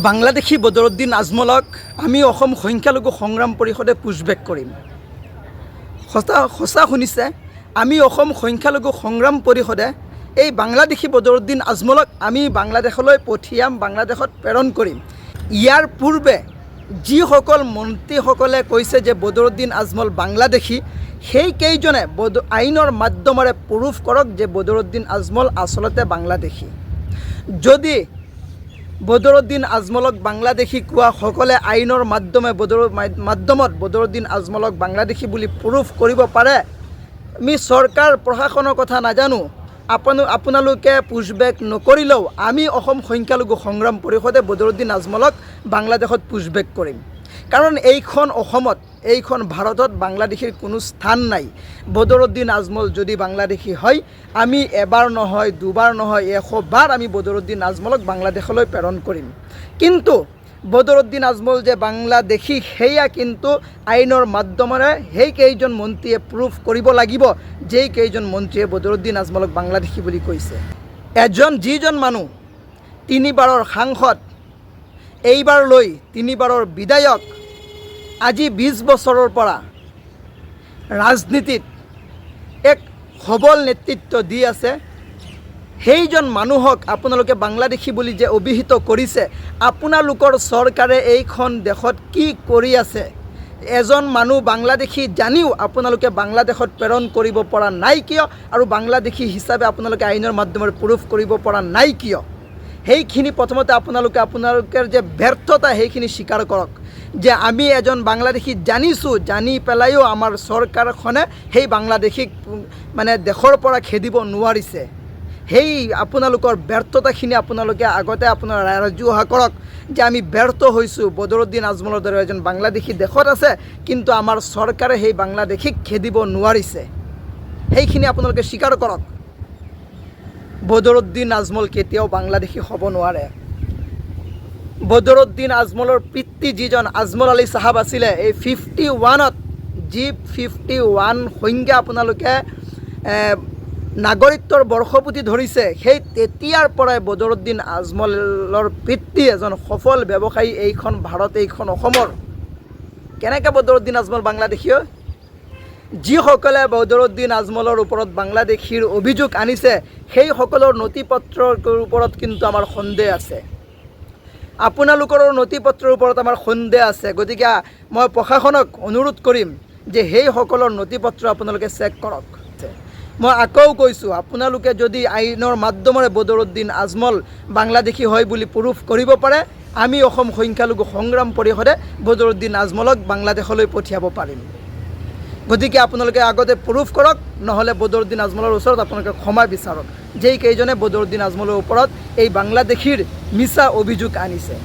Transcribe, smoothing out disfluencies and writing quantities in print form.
বাংলাদেশী বদৰুদ্দিন আজমলক আমি অসম সংখ্যালঘু সংগ্ৰাম পৰিষদে পুছবেক কৰিম। সঁচা শুনিছে, আমি অসম সংখ্যালঘু সংগ্ৰাম পৰিষদে এই বাংলাদেশী বদৰুদ্দিন আজমলক আমি বাংলাদেশলৈ পঠিয়াম, বাংলাদেশত প্ৰেৰণ কৰিম। ইয়াৰ পূৰ্বে যিসকল মন্ত্ৰীসকলে কৈছে যে বদৰুদ্দিন আজমল বাংলাদেশী, সেই কেইজনে আইনৰ মাধ্যমেৰে প্ৰুফ কৰক যে বদৰুদ্দিন আজমল আচলতে বাংলাদেশী। যদি বদৰুদ্দিন আজমলক বাংলাদেশী কোৱা সকলে আইনৰ মাধ্যমত বদৰুদ্দিন আজমলক বাংলাদেশী বুলি প্ৰুফ কৰিব পাৰে, আমি চৰকাৰ প্ৰশাসনৰ কথা নাজানো, আপোনালোকে পুছবেক নকৰিলেও আমি অসম সংখ্যালঘু সংগ্ৰাম পৰিষদে বদৰুদ্দিন আজমলক বাংলাদেশত পুছবেক কৰিম। কাৰণ এইখন অসমত, এইখন ভাৰতত বাংলাদেশীৰ কোনো স্থান নাই। বদৰুদ্দিন আজমল যদি বাংলাদেশী হয়, আমি এবাৰ নহয়, দুবাৰ নহয়, 100 বাৰ আমি বদৰুদ্দিন আজমলক বাংলাদেশলৈ প্ৰেৰণ কৰিম। কিন্তু বদৰুদ্দিন আজমল যে বাংলাদেশী, সেয়া কিন্তু আইনৰ মাধ্যমেৰে সেই কেইজন মন্ত্ৰীয়ে প্ৰুফ কৰিব লাগিব, যেই কেইজন মন্ত্ৰীয়ে বদৰুদ্দিন আজমলক বাংলাদেশী বুলি কৈছে। যিজন মানুহ 3 বাৰৰ সাংসদ, এইবাৰ লৈ 3 বাৰৰ বিধায়ক, আজি 20 বছৰৰ পৰা ৰাজনীতিত এক সবল নেতৃত্ব দি আছে, সেইজন মানুহক আপোনালোকে বাংলাদেশী বুলি যে অভিহিত কৰিছে, আপোনালোকৰ চৰকাৰে এইখন দেশত কি কৰি আছে? এজন মানুহ বাংলাদেশী জানিও আপোনালোকে বাংলাদেশত প্ৰেৰণ কৰিব পৰা নাই কিয়? আৰু বাংলাদেশী হিচাপে আপোনালোকে আইনৰ মাধ্যমেৰে প্ৰুফ কৰিব পৰা নাই কিয়? সেইখিনি প্ৰথমতে আপোনালোকৰ যে ব্যৰ্থতা, সেইখিনি স্বীকাৰ কৰক যে আমি এজন বাংলাদেশী জানিছোঁ, জানি পেলাইও আমাৰ চৰকাৰখনে সেই বাংলাদেশীক দেশৰ পৰা খেদিব নোৱাৰিছে। সেই আপোনালোকৰ ব্যৰ্থতাখিনি আপোনালোকে আগতে আপোনাৰ ৰাজহুৱা কৰক যে আমি ব্যৰ্থ হৈছোঁ, বদৰুদ্দিন আজমলৰ দৰে এজন বাংলাদেশী দেশত আছে, কিন্তু আমাৰ চৰকাৰে সেই বাংলাদেশীক খেদিব নোৱাৰিছে। সেইখিনি আপোনালোকে স্বীকাৰ কৰক। বদৰুদ্দিন আজমল কেতিয়াও বাংলাদেশী হ'ব নোৱাৰে। বদৰুদ্দিন আজমলৰ পিতৃ যিজন আজমল আলী চাহাব আছিলে, এই 51ত যি 51 সংজ্ঞা আপোনালোকে নাগৰিকত্বৰ বৰ্ষপূৰ্তি ধৰিছে, সেই তেতিয়াৰ পৰাই বদৰুদ্দিন আজমলৰ পিতৃ এজন সফল ব্যৱসায়ী এইখন ভাৰত, এইখন অসমৰ। কেনেকৈ বদৰুদ্দিন আজমল বাংলাদেশী হয়? যিসকলে বদৰুদ্দিন আজমলৰ ওপৰত বাংলাদেশীৰ অভিযোগ আনিছে, সেইসকলৰ নথি পত্ৰৰ ওপৰত কিন্তু আমাৰ সন্দেহ আছে। আপোনালোকৰ নথি পত্ৰৰ ওপৰত আমাৰ সন্দেহ আছে। গতিকে মই প্ৰশাসনক অনুৰোধ কৰিম যে সেইসকলৰ নথি পত্ৰ আপোনালোকে চেক কৰক। মই আকৌ কৈছোঁ, আপোনালোকে যদি আইনৰ মাধ্যমেৰে বদৰুদ্দিন আজমল বাংলাদেশী হয় বুলি প্ৰুফ কৰিব পাৰে, আমি অসম সংখ্যালঘু সংগ্ৰাম পৰিষদে বদৰুদ্দিন আজমলক বাংলাদেশলৈ পঠিয়াব পাৰিম। গতিকে আপোনালোকে আগতে প্ৰুফ কৰক, নহ'লে বদৰুদ্দিন আজমলৰ ওচৰত আপোনালোকে ক্ষমা বিচাৰক, যেই কেইজনে বদৰুদ্দিন আজমলৰ ওপৰত এই বাংলাদেশীৰ মিছা অভিযোগ আনিছে।